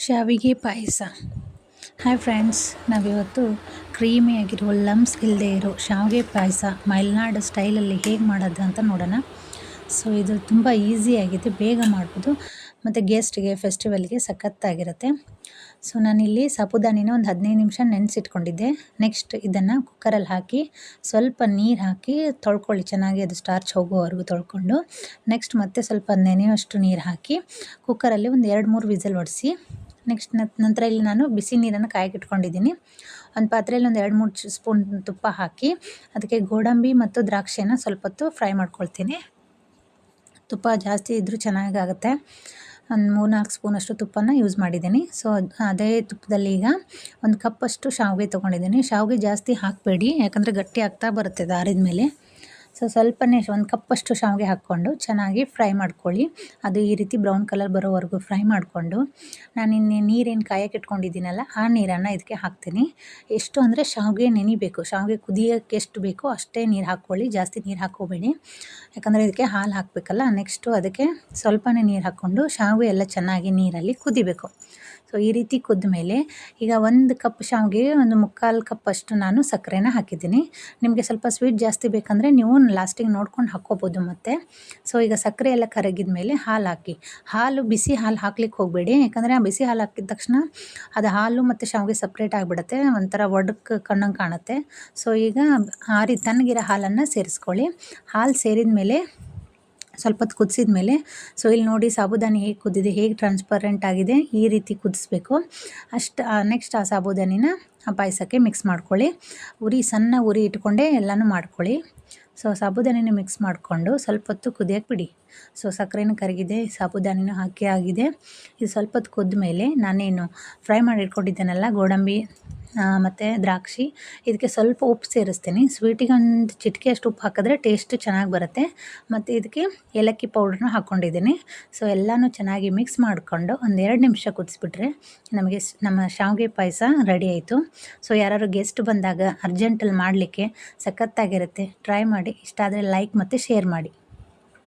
ಶಾವಿಗೆ ಪಾಯಸ. Hi friends, ನಾವಿವತ್ತು ಕ್ರೀಮಿಯಾಗಿರೋ lumps ಇಲ್ಲದೆ ಇರೋ ಶಾವಿಗೆ ಪಾಯಸ ಮಲೆನಾಡು ಸ್ಟೈಲಲ್ಲಿ ಹೇಗೆ ಮಾಡೋದು ಅಂತ ನೋಡೋಣ. ಸೊ ಇದು ತುಂಬ ಈಸಿಯಾಗಿದೆ, ಬೇಗ ಮಾಡ್ಬೋದು ಮತ್ತು ಗೆಸ್ಟ್ಗೆ ಫೆಸ್ಟಿವಲ್ಗೆ ಸಖತ್ತಾಗಿರುತ್ತೆ. ಸೊ ನಾನಿಲ್ಲಿ ಸಾಬುದಾನಿನ ಒಂದು 15 ನಿಮಿಷ ನೆನೆಸಿಟ್ಕೊಂಡಿದ್ದೆ. ನೆಕ್ಸ್ಟ್ ಇದನ್ನು ಕುಕ್ಕರಲ್ಲಿ ಹಾಕಿ ಸ್ವಲ್ಪ ನೀರು ಹಾಕಿ ತೊಳ್ಕೊಳ್ಳಿ, ಚೆನ್ನಾಗಿ ಅದು ಸ್ಟಾರ್ಚ್ ಹೋಗೋವರೆಗೂ ತೊಳ್ಕೊಂಡು. ನೆಕ್ಸ್ಟ್ ಮತ್ತೆ ಸ್ವಲ್ಪ ನೆನೆಯುವಷ್ಟು ನೀರು ಹಾಕಿ ಕುಕ್ಕರಲ್ಲಿ ಒಂದು 2-3 ವಿಸಲ್ ಹೊಡೆಸಿ. ನೆಕ್ಸ್ಟ್ ನಂತರ ಇಲ್ಲಿ ನಾನು ಬಿಸಿ ನೀರನ್ನು ಕಾಯಕ್ಕಿಟ್ಕೊಂಡಿದ್ದೀನಿ. ಒಂದು ಪಾತ್ರೆಯಲ್ಲಿ ಒಂದು 2-3 ಸ್ಪೂನ್ ತುಪ್ಪ ಹಾಕಿ ಅದಕ್ಕೆ ಗೋಡಂಬಿ ಮತ್ತು ದ್ರಾಕ್ಷಿಯನ್ನು ಸ್ವಲ್ಪ ಹೊತ್ತು ಫ್ರೈ ಮಾಡ್ಕೊಳ್ತೀನಿ. ತುಪ್ಪ ಜಾಸ್ತಿ ಇದ್ದರೂ ಚೆನ್ನಾಗಾಗುತ್ತೆ. ಒಂದು 3-4 ಸ್ಪೂನಷ್ಟು ತುಪ್ಪನ ಯೂಸ್ ಮಾಡಿದ್ದೀನಿ. ಸೊ ಅದೇ ತುಪ್ಪದಲ್ಲಿ ಈಗ ಒಂದು ಕಪ್ಪಷ್ಟು ಶಾವಿಗೆ ತೊಗೊಂಡಿದ್ದೀನಿ. ಶಾವಿಗೆ ಜಾಸ್ತಿ ಹಾಕಬೇಡಿ, ಯಾಕಂದರೆ ಗಟ್ಟಿ ಆಗ್ತಾ ಬರುತ್ತೆ ಅದು ಆರಿದ ಮೇಲೆ. ಸೊ ಸ್ವಲ್ಪನೇ ಒಂದು ಕಪ್ಪಷ್ಟು ಶಾವಿಗೆ ಹಾಕ್ಕೊಂಡು ಚೆನ್ನಾಗಿ ಫ್ರೈ ಮಾಡ್ಕೊಳ್ಳಿ. ಅದು ಈ ರೀತಿ ಬ್ರೌನ್ ಕಲರ್ ಬರೋವರೆಗೂ ಫ್ರೈ ಮಾಡಿಕೊಂಡು ನಾನಿನ್ನು ನೀರೇನು ಕಾಯಕ್ಕೆ ಇಟ್ಕೊಂಡಿದ್ದೀನಲ್ಲ ಆ ನೀರನ್ನು ಇದಕ್ಕೆ ಹಾಕ್ತೀನಿ. ಎಷ್ಟು ಅಂದರೆ ಶಾವಿಗೆ ನೆನಿಬೇಕು, ಶಾವಿಗೆ ಕುದಿಯೋಕ್ಕೆ ಎಷ್ಟು ಬೇಕೋ ಅಷ್ಟೇ ನೀರು ಹಾಕ್ಕೊಳ್ಳಿ, ಜಾಸ್ತಿ ನೀರು ಹಾಕ್ಕೋಬೇಡಿ, ಯಾಕಂದರೆ ಇದಕ್ಕೆ ಹಾಲು ಹಾಕಬೇಕಲ್ಲ. ನೆಕ್ಸ್ಟು ಅದಕ್ಕೆ ಸ್ವಲ್ಪನೇ ನೀರು ಹಾಕ್ಕೊಂಡು ಶಾವಿಗೆ ಎಲ್ಲ ಚೆನ್ನಾಗಿ ನೀರಲ್ಲಿ ಕುದಿಬೇಕು. ಸೊ ಈ ರೀತಿ ಕುದ್ದ ಮೇಲೆ ಈಗ 1 ಕಪ್ ಶಾವಿಗೆ ಒಂದು 3/4 ಕಪ್ಪಷ್ಟು ನಾನು ಸಕ್ಕರೆನ ಹಾಕಿದ್ದೀನಿ. ನಿಮಗೆ ಸ್ವಲ್ಪ ಸ್ವೀಟ್ ಜಾಸ್ತಿ ಬೇಕಂದರೆ ನೀವು ಲಾಸ್ಟಿಗೆ ನೋಡ್ಕೊಂಡು ಹಾಕ್ಕೋಬೋದು ಮತ್ತೆ. ಸೊ ಈಗ ಸಕ್ಕರೆ ಎಲ್ಲ ಕರಗಿದ ಮೇಲೆ ಹಾಲು ಹಾಕಿ. ಬಿಸಿ ಹಾಲು ಹಾಕ್ಲಿಕ್ಕೆ ಹೋಗಬೇಡಿ, ಯಾಕಂದರೆ ಆ ಬಿಸಿ ಹಾಲು ಹಾಕಿದ ತಕ್ಷಣ ಅದು ಹಾಲು ಮತ್ತು ಶಾವಿಗೆ ಸಪ್ರೇಟ್ ಆಗಿಬಿಡುತ್ತೆ, ಒಂಥರ ಒಡಕ್ಕೆ ಕಣ್ಣಂಗೆ ಕಾಣುತ್ತೆ. ಸೊ ಈಗ ತಣ್ಣಗಿರೋ ಹಾಲನ್ನು ಸೇರಿಸ್ಕೊಳ್ಳಿ. ಹಾಲು ಸೇರಿದ ಮೇಲೆ ಸ್ವಲ್ಪ ಹೊತ್ತು ಕುದಿಸಿದ ಮೇಲೆ, ಸೊ ಇಲ್ಲಿ ನೋಡಿ ಸಾಬುದಾನಿ ಹೇಗೆ ಕುದ್ದಿದೆ, ಹೇಗೆ ಟ್ರಾನ್ಸ್ಪರೆಂಟ್ ಆಗಿದೆ, ಈ ರೀತಿ ಕುದಿಸ್ಬೇಕು. ನೆಕ್ಸ್ಟ್ ಆ ಸಾಬುದಾನಿನ ಆ ಪಾಯಸಕ್ಕೆ ಮಿಕ್ಸ್ ಮಾಡ್ಕೊಳ್ಳಿ. ಸಣ್ಣ ಉರಿ ಇಟ್ಕೊಂಡೇ ಎಲ್ಲನೂ ಮಾಡ್ಕೊಳ್ಳಿ. ಸೊ ಸಾಬುದಾನಿನ ಮಿಕ್ಸ್ ಮಾಡಿಕೊಂಡು ಸ್ವಲ್ಪ ಹೊತ್ತು ಕುದಿಯೋಕ್ಕೆ ಬಿಡಿ. ಸೊ ಸಕ್ಕರೆನೂ ಕರಗಿದೆ, ಸಾಬುದಾನಿನೂ ಹಾಕಿ ಆಗಿದೆ. ಇದು ಸ್ವಲ್ಪ ಹೊತ್ತು ಕುದ್ದ ಮೇಲೆ ನಾನೇನು ಫ್ರೈ ಮಾಡಿ ಇಟ್ಕೊಂಡಿದ್ದೇನಲ್ಲ ಗೋಡಂಬಿ ಮತ್ತು ದ್ರಾಕ್ಷಿ, ಇದಕ್ಕೆ ಸ್ವಲ್ಪ ಉಪ್ಪು ಸೇರಿಸ್ತೀನಿ. ಸ್ವೀಟಿಗೆ ಒಂದು ಚಿಟಿಕೆಯಷ್ಟು ಉಪ್ಪು ಹಾಕಿದ್ರೆ ಟೇಸ್ಟ್ ಚೆನ್ನಾಗಿ ಬರುತ್ತೆ. ಮತ್ತು ಇದಕ್ಕೆ ಏಲಕ್ಕಿ ಪೌಡ್ರನ್ನ ಹಾಕ್ಕೊಂಡಿದ್ದೀನಿ. ಸೊ ಎಲ್ಲನೂ ಚೆನ್ನಾಗಿ ಮಿಕ್ಸ್ ಮಾಡಿಕೊಂಡು ಒಂದು 2 ನಿಮಿಷ ಕುದಿಸ್ಬಿಟ್ರೆ ನಮ್ಮ ಶಾವಿಗೆ ಪಾಯಸ ರೆಡಿ ಆಯಿತು. ಸೊ ಯಾರಾದ್ರು ಗೆಸ್ಟ್ ಬಂದಾಗ ಅರ್ಜೆಂಟಲ್ಲಿ ಮಾಡಲಿಕ್ಕೆ ಸಖತ್ತಾಗಿರುತ್ತೆ. ಟ್ರೈ ಮಾಡಿ. ಇಷ್ಟ ಆದರೆ ಲೈಕ್ ಮತ್ತು ಶೇರ್ ಮಾಡಿ.